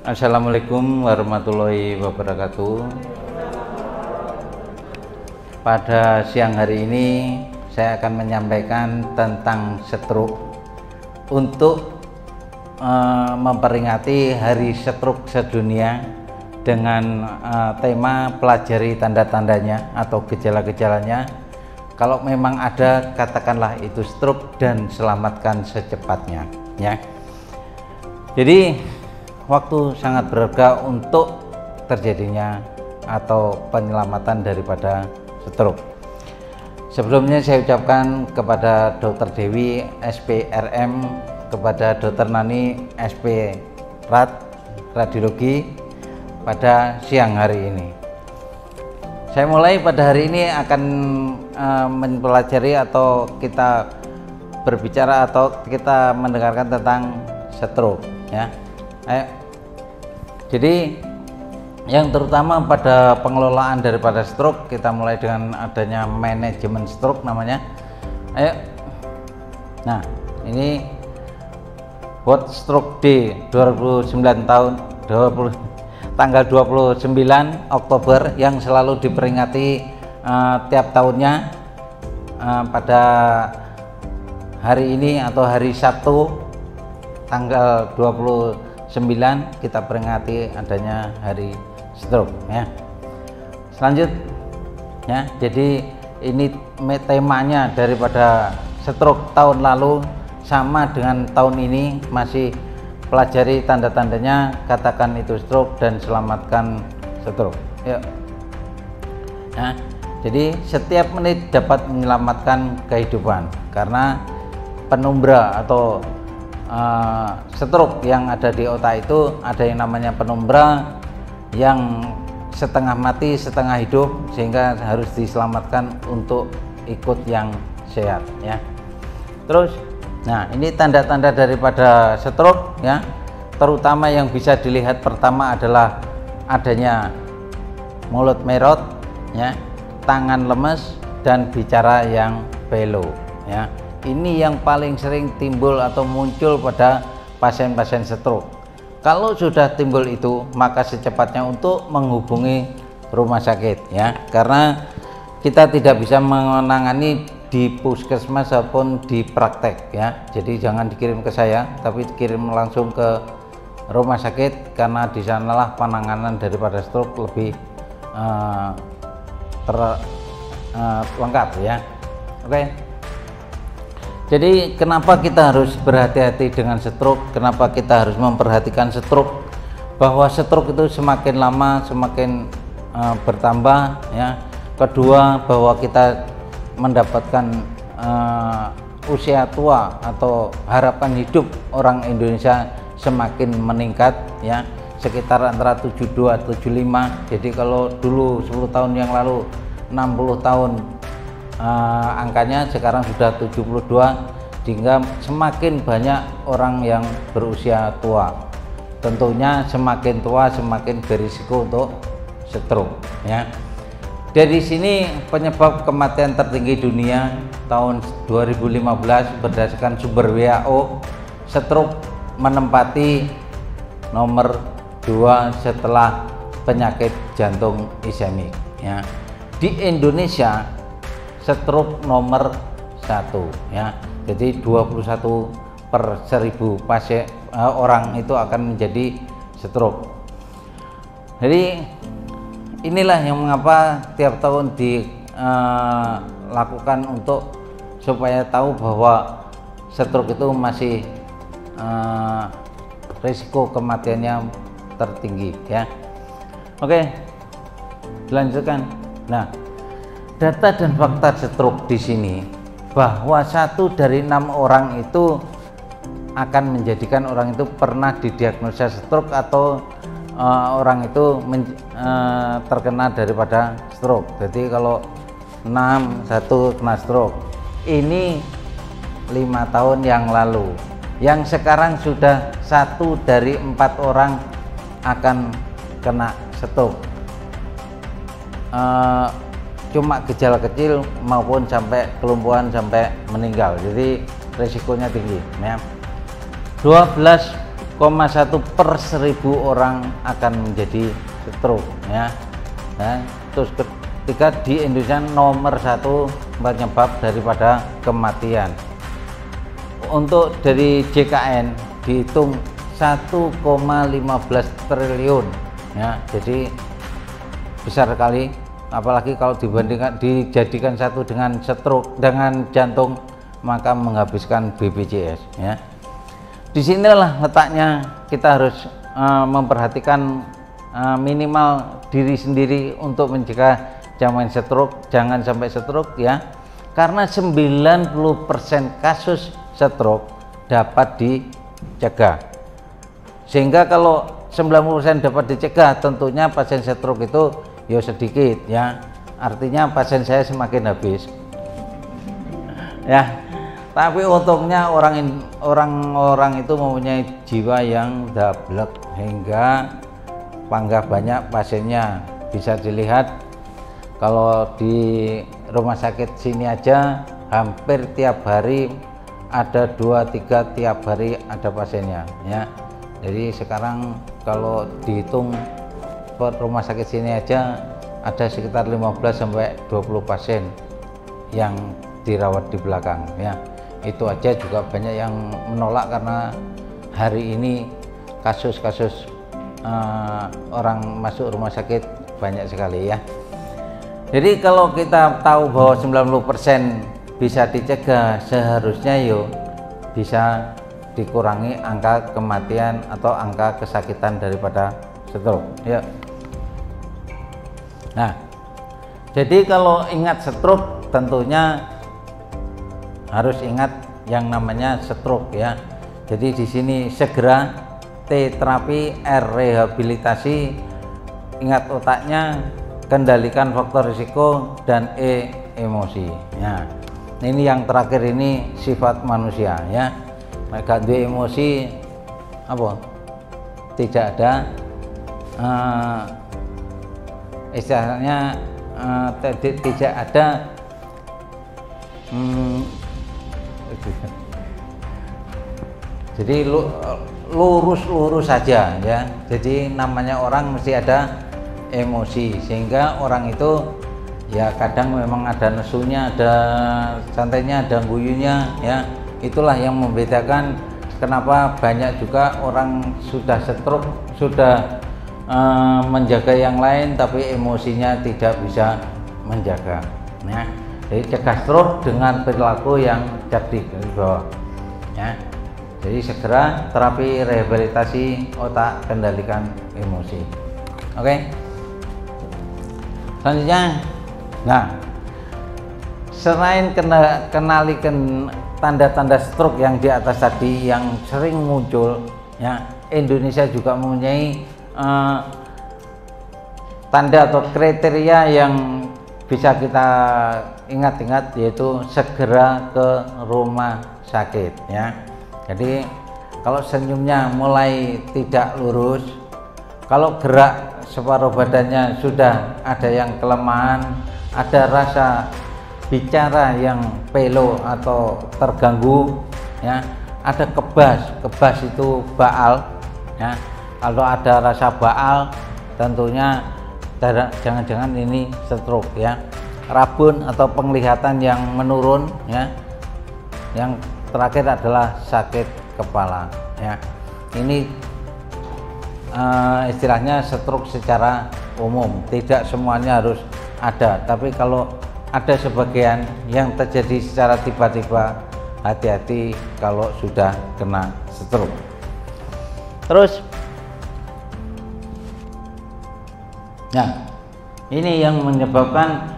Assalamualaikum warahmatullahi wabarakatuh. Pada siang hari ini saya akan menyampaikan tentang stroke untuk memperingati Hari Stroke Sedunia dengan tema pelajari tanda-tandanya atau gejala-gejalanya. Kalau memang ada, katakanlah itu stroke dan selamatkan secepatnya ya. Jadi waktu sangat berharga untuk terjadinya atau penyelamatan daripada stroke. Sebelumnya saya ucapkan kepada Dr. Dewi SPRM, kepada Dr. Nani SP Radiologi pada siang hari ini. Saya mulai pada hari ini akan mempelajari atau kita berbicara atau kita mendengarkan tentang stroke ya. Jadi yang terutama pada pengelolaan daripada stroke, kita mulai dengan adanya manajemen stroke namanya. Nah, ini World Stroke Day tanggal 29 Oktober yang selalu diperingati tiap tahunnya pada hari ini atau hari Sabtu tanggal 29 kita peringati adanya Hari Stroke ya. Selanjutnya, jadi ini temanya daripada stroke tahun lalu sama dengan tahun ini, masih pelajari tanda-tandanya, katakan itu stroke dan selamatkan stroke. Yuk. Nah, jadi setiap menit dapat menyelamatkan kehidupan karena penumbra atau stroke yang ada di otak itu ada yang namanya penumbra yang setengah mati setengah hidup, sehingga harus diselamatkan untuk ikut yang sehat ya. Terus, nah ini tanda-tanda daripada stroke ya, terutama yang bisa dilihat pertama adalah adanya mulut merot ya, tangan lemes dan bicara yang belo ya. Ini yang paling sering timbul atau muncul pada pasien-pasien stroke. Kalau sudah timbul itu, maka secepatnya untuk menghubungi rumah sakit ya, karena kita tidak bisa menangani di puskesmas ataupun di praktek ya. Jadi jangan dikirim ke saya, tapi kirim langsung ke rumah sakit, karena di sanalah penanganan daripada stroke lebih lengkap ya. Oke. Jadi kenapa kita harus berhati-hati dengan stroke? Kenapa kita harus memperhatikan stroke? Bahwa stroke itu semakin lama semakin bertambah ya. Kedua, bahwa kita mendapatkan usia tua atau harapan hidup orang Indonesia semakin meningkat ya, sekitar antara 72 75. Jadi kalau dulu 10 tahun yang lalu 60 tahun angkanya, sekarang sudah 72, sehingga semakin banyak orang yang berusia tua. Tentunya semakin tua semakin berisiko untuk stroke ya. Dari sini penyebab kematian tertinggi dunia tahun 2015 berdasarkan sumber WHO, stroke menempati nomor 2 setelah penyakit jantung ischemik ya. Di Indonesia stroke nomor 1 ya. Jadi 21 per 1000 pasien orang itu akan menjadi stroke. Jadi inilah yang mengapa tiap tahun dilakukan untuk supaya tahu bahwa stroke itu masih risiko kematiannya tertinggi ya. Oke, dilanjutkan. Nah, data dan fakta stroke di sini bahwa 1 dari 6 orang itu akan menjadikan orang itu pernah didiagnosa stroke atau orang itu terkena daripada stroke. Jadi kalau 1 kena stroke, ini 5 tahun yang lalu. Yang sekarang sudah 1 dari 4 orang akan kena stroke. Cuma gejala kecil maupun sampai kelumpuhan sampai meninggal, jadi resikonya tinggi ya. 12 per 1000 orang akan menjadi stroke ya. Nah, terus ketiga di Indonesia nomor 1 penyebab daripada kematian. Untuk dari JKN dihitung 1,15 triliun ya, jadi besar sekali, apalagi kalau dijadikan satu dengan stroke, dengan jantung, maka menghabiskan BPJS ya. Disinilah letaknya kita harus memperhatikan minimal diri sendiri untuk mencegah jangan sampai stroke ya, karena 90% kasus stroke dapat dicegah, sehingga kalau 90% dapat dicegah, tentunya pasien stroke itu ya sedikit ya, artinya pasien saya semakin habis ya. Tapi untungnya orang itu mempunyai jiwa yang dablek, hingga panggah banyak pasiennya. Bisa dilihat kalau di rumah sakit sini aja hampir tiap hari ada 2-3 tiap hari ada pasiennya ya. Jadi sekarang kalau dihitung per rumah sakit sini aja ada sekitar 15-20 pasien yang dirawat di belakang ya. Itu aja juga banyak yang menolak karena hari ini kasus-kasus orang masuk rumah sakit banyak sekali ya. Jadi kalau kita tahu bahwa 90% bisa dicegah, seharusnya yuk bisa dikurangi angka kematian atau angka kesakitan daripada stroke ya. Nah, jadi kalau ingat stroke tentunya harus ingat yang namanya stroke ya. Jadi di sini segera, T terapi, R rehabilitasi, ingat otaknya, kendalikan faktor risiko, dan E emosi ya. Ini yang terakhir ini sifat manusia ya. Maka dua emosi apa? Tidak ada istilahnya tidak ada jadi lurus saja ya. Jadi namanya orang mesti ada emosi, sehingga orang itu ya kadang memang ada nesunya, ada santainya, ada guyunya ya. Itulah yang membedakan kenapa banyak juga orang sudah stroke, sudah menjaga yang lain tapi emosinya tidak bisa menjaga ya. Jadi cegah stroke dengan perilaku yang cerdik dari bawah ya. Jadi segera terapi rehabilitasi otak, kendalikan emosi. Oke. Selanjutnya, nah, selain kenalikan tanda-tanda stroke yang di atas tadi yang sering muncul ya, Indonesia juga mempunyai tanda atau kriteria yang bisa kita ingat-ingat, yaitu segera ke rumah sakit ya. Jadi kalau senyumnya mulai tidak lurus, kalau gerak separuh badannya sudah ada yang kelemahan, ada rasa bicara yang pelo atau terganggu ya, ada kebas itu baal ya. Kalau ada rasa baal, tentunya jangan-jangan ini stroke ya. Rabun atau penglihatan yang menurun ya. Yang terakhir adalah sakit kepala ya. Ini istilahnya stroke secara umum, tidak semuanya harus ada, tapi kalau ada sebagian yang terjadi secara tiba-tiba, hati-hati kalau sudah kena stroke. Terus nah, ini yang menyebabkan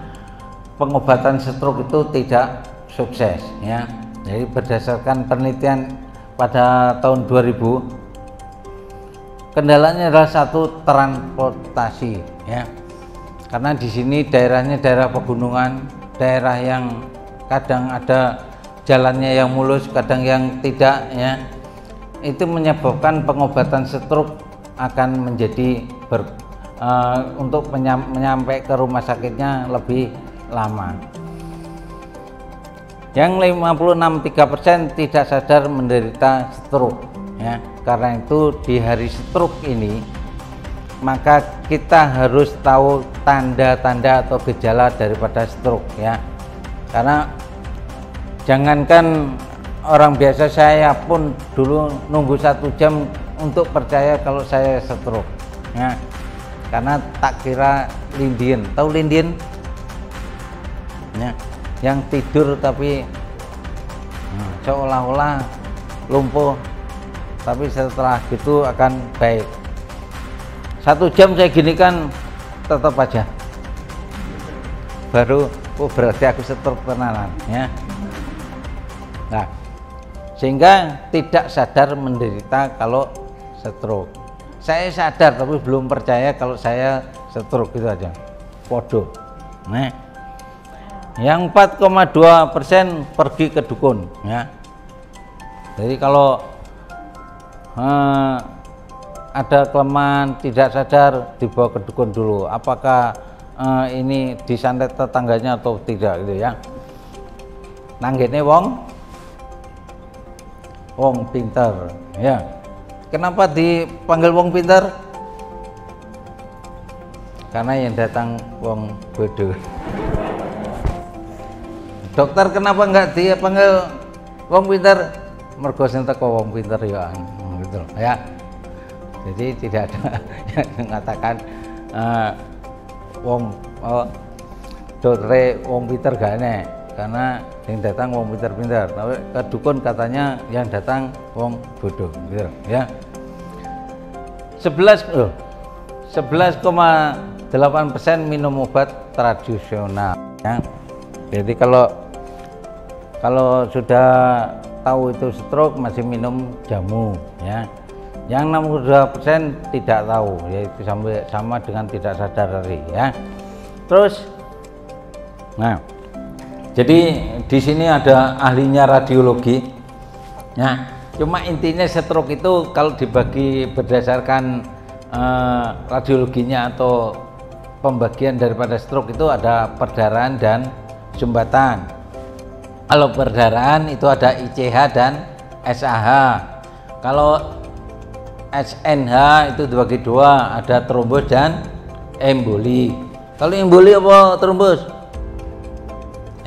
pengobatan stroke itu tidak sukses ya. Jadi berdasarkan penelitian pada tahun 2000, kendalanya adalah satu, transportasi ya. Karena di sini daerahnya daerah pegunungan, daerah yang kadang ada jalannya yang mulus, kadang yang tidak ya. Itu menyebabkan pengobatan stroke akan menjadi untuk menyampai ke rumah sakitnya lebih lama. Yang 56,3% tidak sadar menderita stroke ya. karena itu di hari stroke ini maka kita harus tahu tanda-tanda atau gejala daripada stroke ya. Karena jangankan orang biasa, saya pun dulu nunggu 1 jam untuk percaya kalau saya stroke ya. Karena tak kira lindien, tahu lindien ya, yang tidur tapi seolah-olah lumpuh, tapi setelah gitu akan baik. 1 jam saya gini kan tetap aja baru berarti aku stroke tenanan ya. Nah, sehingga tidak sadar menderita kalau stroke. Saya sadar tapi belum percaya kalau saya stroke, gitu aja podo. Nah, yang 4,2% pergi ke dukun ya. Jadi kalau ada kelemahan tidak sadar, dibawa ke dukun dulu, apakah ini disantet tetangganya atau tidak gitu ya. Nanggene wong pinter ya. Kenapa dipanggil wong pinter? Karena yang datang wong bodoh. Dokter kenapa enggak dia panggil wong pinter? Mergo sing teko wong pinter ya, gitu ya. Jadi tidak ada yang mengatakan dokter wong pinter gak aneh, karena yang datang wong pinter-pinter. Tapi ke dukun katanya yang datang wong bodoh, gitu ya. 11,8% minum obat tradisional ya. Jadi kalau sudah tahu itu stroke masih minum jamu ya. Yang 62% tidak tahu, yaitu sama dengan tidak sadar tadi ya. Terus nah, jadi di sini ada ahlinya radiologi ya. Cuma intinya stroke itu kalau dibagi berdasarkan radiologinya atau pembagian daripada stroke itu ada perdarahan dan sumbatan. Kalau perdarahan itu ada ICH dan SAH. Kalau SNH itu dibagi dua, ada trombos dan emboli. Kalau emboli apa trombos?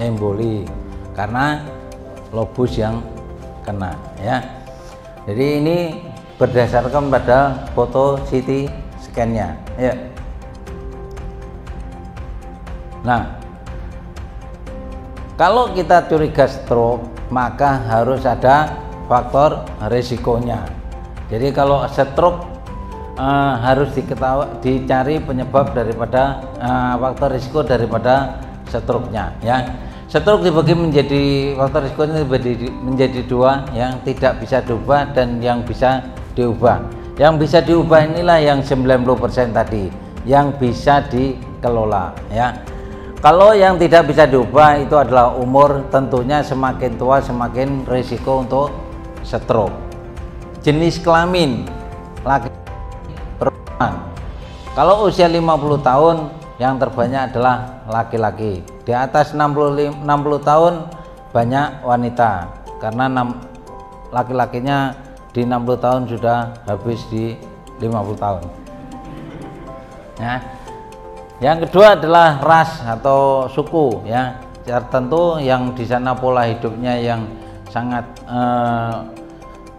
Emboli, karena lobus yang kena ya. Jadi ini berdasarkan pada foto CT scan-nya ya. Nah, kalau kita curiga stroke maka harus ada faktor risikonya. Jadi kalau stroke harus dicari penyebab daripada faktor risiko daripada stroke-nya ya. Stroke dibagi menjadi faktor risikonya menjadi dua, yang tidak bisa diubah dan yang bisa diubah. Yang bisa diubah inilah yang 90% tadi, yang bisa dikelola ya. Kalau yang tidak bisa diubah itu adalah umur, tentunya semakin tua semakin risiko untuk stroke. Jenis kelamin laki perempuan. Kalau usia 50 tahun yang terbanyak adalah laki-laki. Di atas 60 tahun banyak wanita, karena laki-lakinya di 60 tahun sudah habis di 50 tahun ya. Yang kedua adalah ras atau suku ya, tertentu yang di sana pola hidupnya yang sangat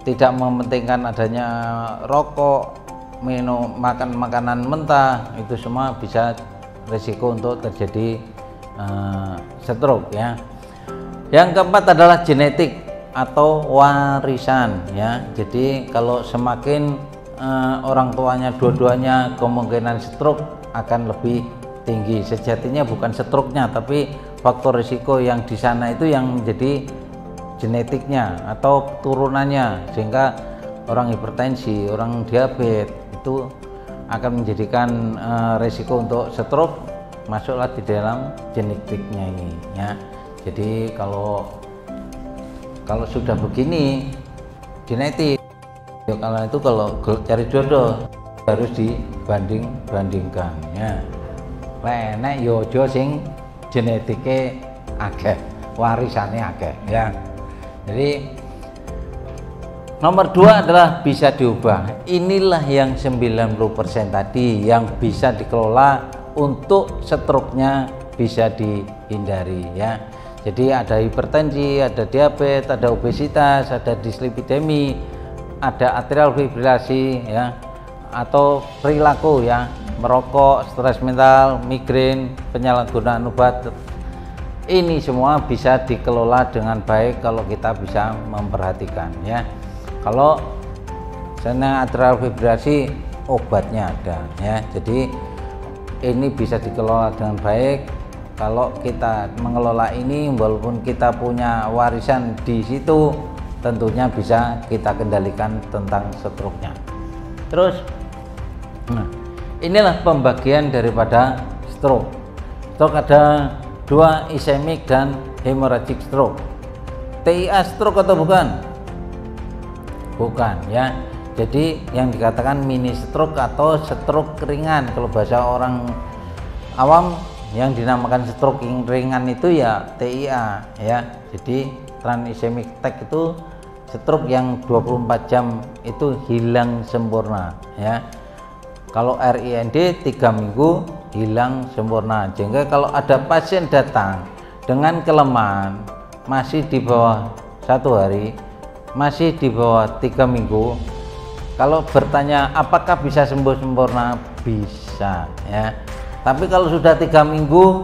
tidak mementingkan adanya rokok, makan makanan mentah, itu semua bisa risiko untuk terjadi stroke ya. Yang keempat adalah genetik atau warisan ya. Jadi kalau semakin orang tuanya dua-duanya kemungkinan stroke akan lebih tinggi. Sejatinya bukan stroke-nya, tapi faktor risiko yang di sana itu yang menjadi genetiknya atau turunannya, sehingga orang hipertensi, orang diabetes itu akan menjadikan risiko untuk stroke masuklah di dalam genetiknya ini ya. Jadi kalau sudah begini genetik ya, kalau itu kalau cari jodoh harus dibandingkan ya. Nek yo aja sing genetike akeh, warisane akeh ya. Jadi Nomor 2 adalah bisa diubah. Inilah yang 90% tadi yang bisa dikelola untuk stroke-nya bisa dihindari ya. Jadi ada hipertensi, ada diabetes, ada obesitas, ada dislipidemi, ada atrial fibrilasi ya, atau perilaku ya, merokok, stres mental, migrain, penyalahgunaan obat. Ini semua bisa dikelola dengan baik kalau kita bisa memperhatikan ya. Kalau sana atrial fibrilasi obatnya ada ya, jadi ini bisa dikelola dengan baik. Kalau kita mengelola ini, walaupun kita punya warisan di situ, tentunya bisa kita kendalikan tentang stroke-nya. Terus, nah, inilah pembagian daripada stroke. Stroke ada 2, ischemic dan hemorrhagic stroke. TIA stroke atau bukan? Bukan ya. Jadi yang dikatakan mini stroke atau stroke ringan, kalau bahasa orang awam yang dinamakan stroke ringan itu ya TIA ya. Jadi trans ischemic attack itu stroke yang 24 jam itu hilang sempurna ya. Kalau RIND 3 minggu hilang sempurna. Sehingga kalau ada pasien datang dengan kelemahan masih di bawah 1 hari, masih di bawah 3 minggu, kalau bertanya apakah bisa sembuh sempurna, bisa ya. Tapi kalau sudah 3 minggu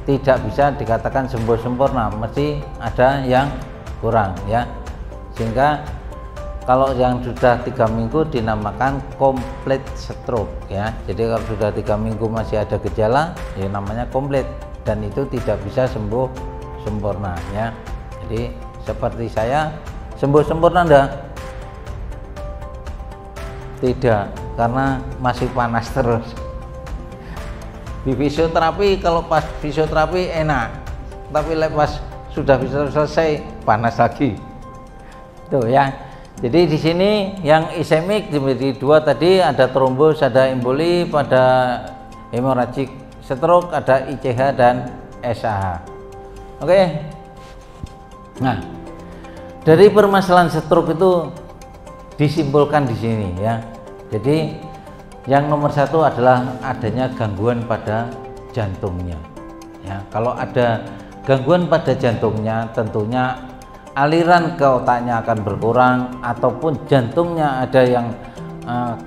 tidak bisa dikatakan sembuh sempurna, mesti ada yang kurang ya. Sehingga kalau yang sudah 3 minggu dinamakan complete stroke ya. Jadi kalau sudah 3 minggu masih ada gejala ya namanya komplit, dan itu tidak bisa sembuh sempurna ya. Jadi seperti saya, sembuh sempurna enggak? Tidak, karena masih panas terus. Di fisioterapi, kalau pas fisioterapi enak, tapi pas sudah bisa selesai panas lagi. Tuh ya. Jadi di sini yang ischemic dibagi 2 tadi, ada trombos, ada emboli, pada hemorrhagic stroke ada ICH dan SAH. Oke. Nah, dari permasalahan stroke itu disimpulkan di sini ya. Jadi yang nomor 1 adalah adanya gangguan pada jantungnya ya. Kalau ada gangguan pada jantungnya, tentunya aliran ke otaknya akan berkurang, ataupun jantungnya ada yang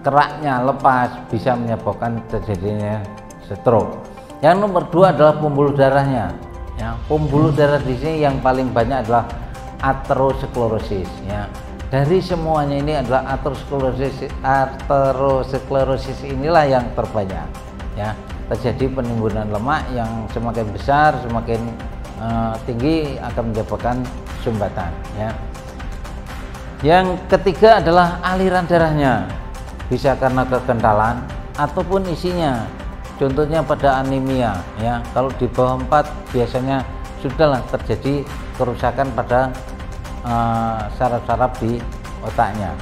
keraknya lepas, bisa menyebabkan terjadinya stroke. Yang nomor 2 adalah pembuluh darahnya ya. Pembuluh darah di sini yang paling banyak adalah aterosklerosis ya. Dari semuanya ini adalah aterosklerosis inilah yang terbanyak ya. Terjadi penimbunan lemak yang semakin besar, semakin tinggi akan menyebabkan sumbatan ya. Yang ketiga adalah aliran darahnya, bisa karena kekentalan ataupun isinya. Contohnya pada anemia ya. Kalau di bawah 4 biasanya sudahlah terjadi kerusakan pada saraf-saraf di otaknya.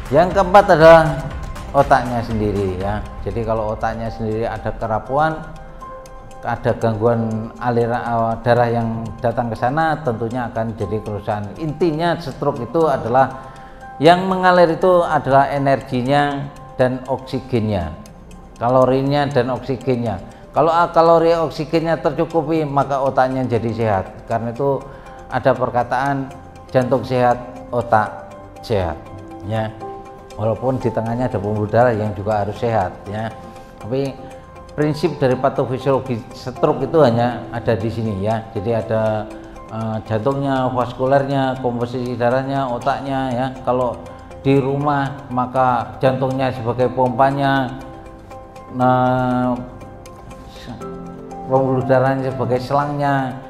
Yang keempat adalah otaknya sendiri ya. Jadi kalau otaknya sendiri ada kerapuan, ada gangguan aliran darah yang datang ke sana, tentunya akan jadi kerusakan. Intinya stroke itu adalah yang mengalir itu adalah energinya dan oksigennya, kalorinya dan oksigennya. Kalau kalori oksigennya tercukupi, maka otaknya jadi sehat. Karena itu ada perkataan jantung sehat, otak sehat ya. Walaupun di tengahnya ada pembuluh darah yang juga harus sehat ya. Tapi prinsip dari patofisiologi stroke itu hanya ada di sini ya. Jadi ada jantungnya, vaskulernya, komposisi darahnya, otaknya ya. Kalau di rumah maka jantungnya sebagai pompanya, pembuluh darahnya sebagai selangnya,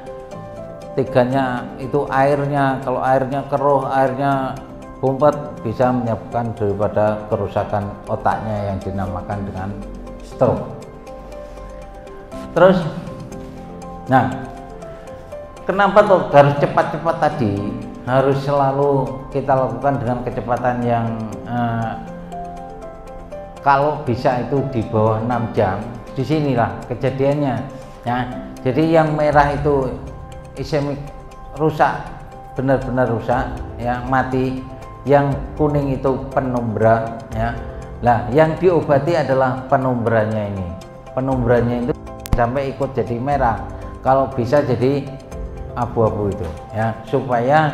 tiganya itu airnya. Kalau airnya keruh, airnya bumpet, bisa menyebabkan daripada kerusakan otaknya yang dinamakan dengan stroke. Terus, nah, kenapa tuh harus cepat-cepat tadi? Harus selalu kita lakukan dengan kecepatan yang kalau bisa itu di bawah 6 jam. Disinilah kejadiannya ya. Jadi yang merah itu ischemic rusak benar-benar rusak ya, mati, yang kuning itu penumbra ya. Nah, yang diobati adalah penumbranya ini. Penumbranya itu sampai ikut jadi merah, kalau bisa jadi abu-abu itu ya, supaya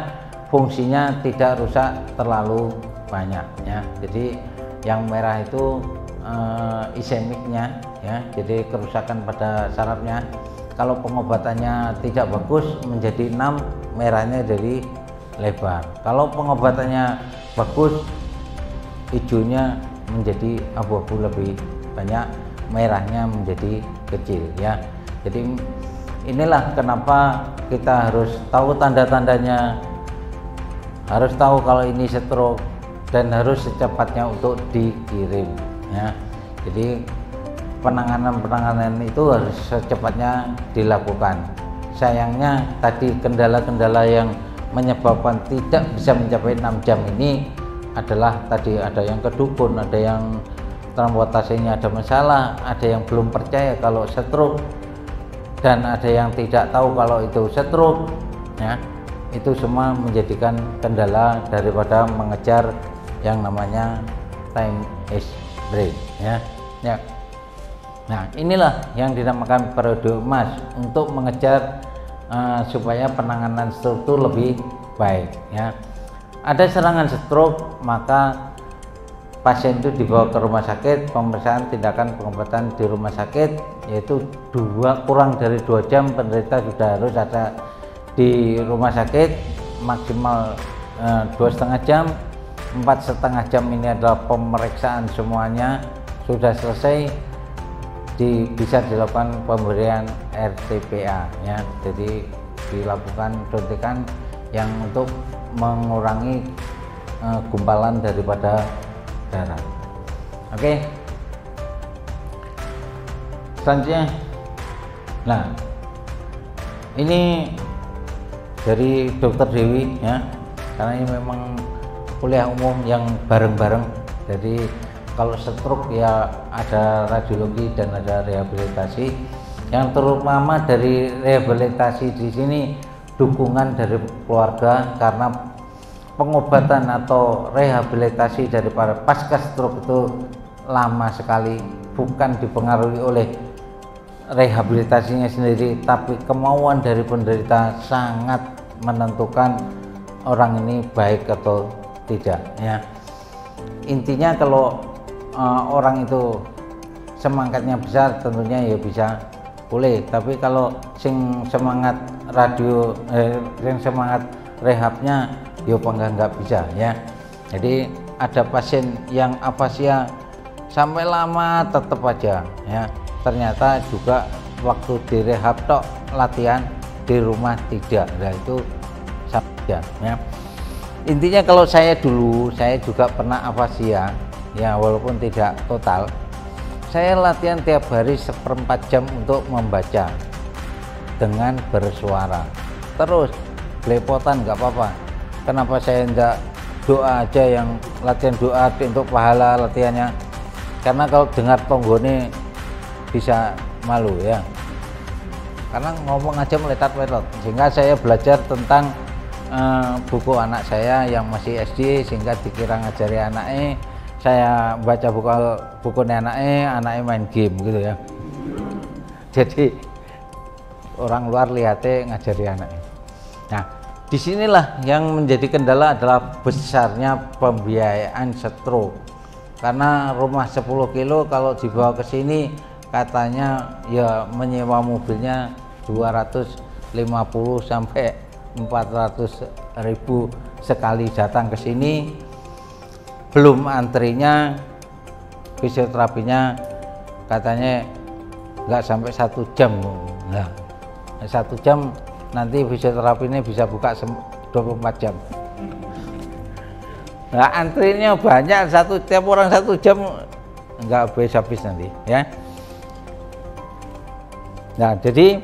fungsinya tidak rusak terlalu banyak ya. Jadi yang merah itu isemiknya ya, jadi kerusakan pada sarafnya. Kalau pengobatannya tidak bagus menjadi 6, merahnya jadi lebar. Kalau pengobatannya bagus, hijaunya menjadi abu-abu lebih banyak, merahnya menjadi kecil ya. Jadi inilah kenapa kita harus tahu tanda-tandanya, harus tahu kalau ini stroke, dan harus secepatnya untuk dikirim ya. Jadi penanganan itu harus secepatnya dilakukan. Sayangnya tadi kendala-kendala yang menyebabkan tidak bisa mencapai 6 jam ini adalah tadi ada yang kedukun, ada yang transportasinya ada masalah, ada yang belum percaya kalau stroke, dan ada yang tidak tahu kalau itu stroke ya. Itu semua menjadikan kendala daripada mengejar yang namanya time is break ya. Nah, inilah yang dinamakan periode emas untuk mengejar supaya penanganan stroke itu lebih baik ya. Ada serangan stroke, maka pasien itu dibawa ke rumah sakit, pemeriksaan tindakan pengobatan di rumah sakit, yaitu kurang dari 2 jam penderita sudah harus ada di rumah sakit, maksimal 2,5 jam. 4,5 jam ini adalah pemeriksaan semuanya sudah selesai, bisa dilakukan pemberian RTPA ya. Jadi dilakukan suntikan yang untuk mengurangi gumpalan daripada darah. Oke. Selanjutnya, nah ini dari Dokter Dewi ya, karena ini memang kuliah umum yang bareng-bareng. Jadi kalau stroke ya ada radiologi dan ada rehabilitasi. Yang terutama dari rehabilitasi di sini dukungan dari keluarga, karena pengobatan atau rehabilitasi daripada pasca stroke itu lama sekali, bukan dipengaruhi oleh rehabilitasinya sendiri, tapi kemauan dari penderita sangat menentukan orang ini baik atau tidak ya. Intinya kalau orang itu semangatnya besar, tentunya ya bisa boleh, tapi kalau sing semangat yang semangat rehabnya ya nggak bisa ya. Jadi ada pasien yang afasia sampai lama tetap aja ya, ternyata juga waktu direhab tok latihan di rumah tidak, nah itu saja ya. Intinya kalau saya dulu, saya juga pernah afasia ya, walaupun tidak total. Saya latihan tiap hari 1/4 jam untuk membaca dengan bersuara, terus belepotan nggak apa-apa. Kenapa saya enggak doa aja, yang latihan doa untuk pahala latihannya? Karena kalau dengar tonggone bisa malu ya, karena ngomong aja meletot-letot. Sehingga saya belajar tentang buku anak saya yang masih SD, sehingga dikira ngajari anaknya. Saya baca bukunya anaknya main game gitu ya. Jadi orang luar lihatnya ngajari anaknya. Nah, disinilah yang menjadi kendala adalah besarnya pembiayaan stroke. Karena rumah 10 kilo kalau dibawa ke sini katanya ya menyewa mobilnya 250 sampai 400.000 sekali datang ke sini. Belum antrinya, fisioterapinya katanya nggak sampai 1 jam. Nah, 1 jam nanti fisioterapi ini bisa buka 24 jam. Nah, antrinya banyak, tiap orang 1 jam, nggak habis nanti ya. Nah, jadi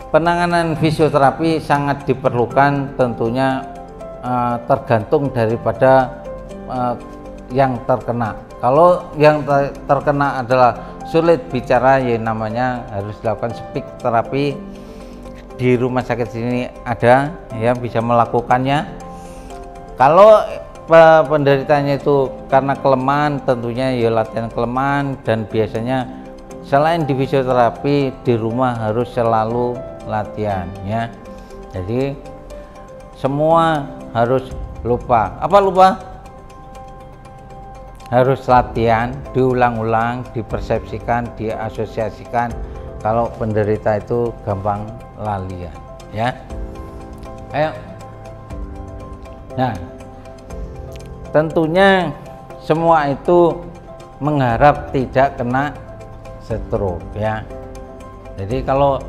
penanganan fisioterapi sangat diperlukan, tentunya tergantung daripada yang terkena. Kalau yang terkena adalah sulit bicara, ya namanya harus dilakukan speak terapi. di rumah sakit sini ada ya, bisa melakukannya. Kalau penderitanya itu karena kelemahan, tentunya ya latihan kelemahan, dan biasanya selain di fisioterapi di rumah harus selalu latihan ya. Jadi semua harus lupa harus latihan, diulang-ulang, dipersepsikan, diasosiasikan. Kalau penderita itu gampang lalian ya. Ayo. Nah, tentunya semua itu mengharap tidak kena stroke ya. Jadi kalau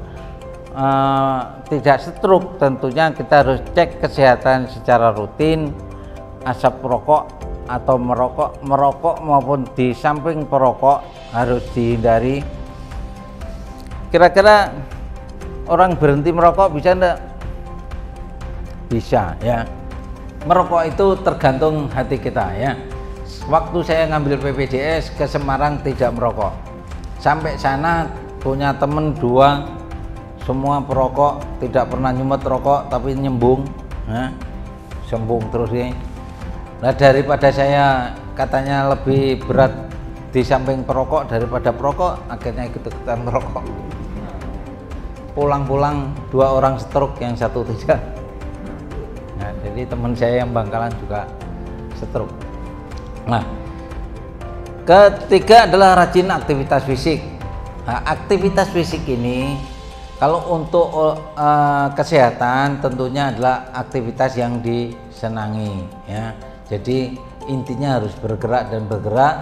tidak stroke, tentunya kita harus cek kesehatan secara rutin. Asap rokok atau merokok maupun di samping perokok harus dihindari. Kira-kira orang berhenti merokok bisa enggak? Bisa ya. Merokok itu tergantung hati kita ya. Waktu saya ngambil PPDS ke Semarang tidak merokok, sampai sana punya temen 2 semua perokok, tidak pernah nyumet rokok tapi nyembung ya. Sembung terus ini. Nah, daripada saya katanya lebih berat di samping perokok daripada perokok, akhirnya ikut-ikutan merokok. Pulang-pulang 2 orang stroke, yang 1 tidak. Nah, jadi teman saya yang Bangkalan juga stroke. Nah, ketiga adalah rajin aktivitas fisik. Nah, aktivitas fisik ini kalau untuk kesehatan tentunya adalah aktivitas yang disenangi ya. Jadi intinya harus bergerak, dan bergerak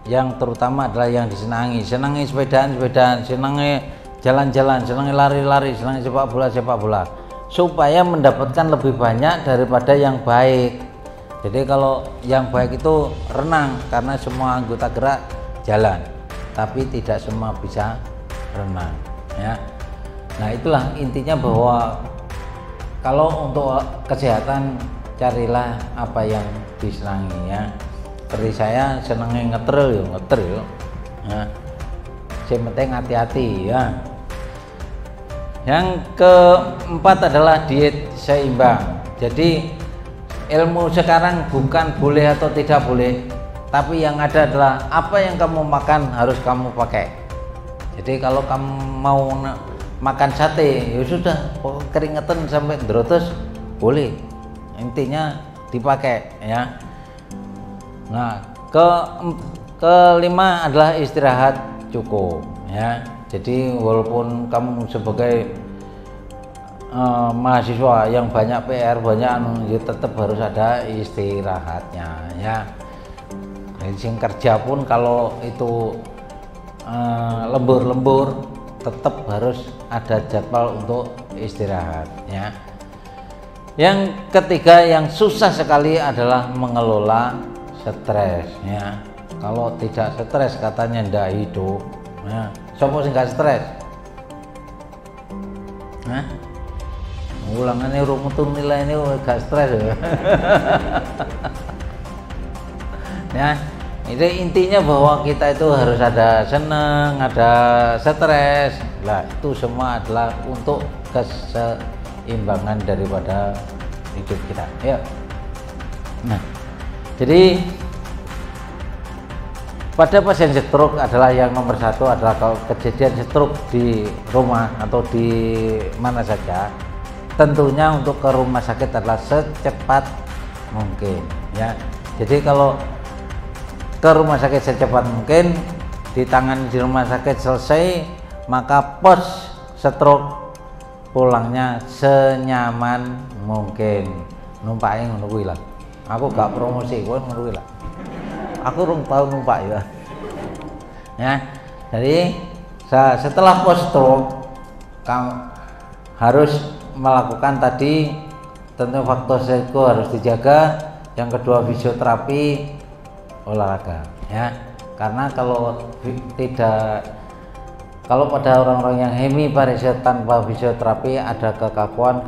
yang terutama adalah yang disenangi. Senangi sepedaan, senangi jalan-jalan, senangi lari-lari, senangi sepak bola, supaya mendapatkan lebih banyak daripada yang baik. Jadi kalau yang baik itu renang, karena semua anggota gerak jalan, tapi tidak semua bisa renang ya. Nah, itulah intinya, bahwa kalau untuk kesehatan carilah apa yang disenangi ya. Seperti saya senangnya ngetril ya. Yang penting hati-hati ya. Yang keempat adalah diet seimbang. Jadi ilmu sekarang bukan boleh atau tidak boleh, tapi yang ada adalah apa yang kamu makan harus kamu pakai. Jadi kalau kamu mau makan sate, ya sudah, keringetan sampai drotos boleh, intinya dipakai ya. Nah, kelima adalah istirahat cukup ya. Jadi walaupun kamu sebagai mahasiswa yang banyak PR, banyak ya tetap harus ada istirahatnya ya. Jadi sing kerja pun kalau itu lembur-lembur tetap harus ada jadwal untuk istirahat ya. Yang ketiga yang susah sekali adalah mengelola stres ya. Kalau tidak stres katanya ndak hidup ya. Sopo sing gak stres? Hah? Ulangannya rumus nilai ini gak stres ya. Ya, itu intinya bahwa kita itu harus ada seneng, ada stres. Nah, itu semua adalah untuk keseimbangan daripada hidup kita ya. Nah, jadi pada pasien stroke adalah yang nomor 1 adalah kalau kejadian stroke di rumah atau di mana saja, tentunya untuk ke rumah sakit adalah secepat mungkin ya. Jadi kalau ke rumah sakit secepat mungkin, ditangani di rumah sakit selesai, maka pos stroke pulangnya senyaman mungkin. Numpaknya ngono kuwi lah. Aku gak promosi, kowe ngono kuwi lah. Aku rung tahu numpak ya. Ya. Jadi setelah post stroke kamu harus melakukan tadi, tentu faktor risiko harus dijaga. Yang kedua fisioterapi, olahraga ya. Karena kalau pada orang-orang yang hemiparesia tanpa fisioterapi ada kekakuan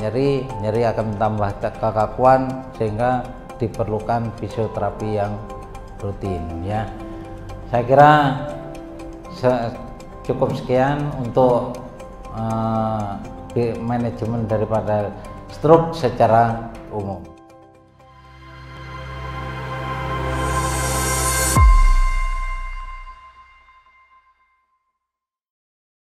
nyeri akan tambah kekakuan, sehingga diperlukan fisioterapi yang rutin ya. Saya kira cukup sekian untuk manajemen daripada stroke secara umum.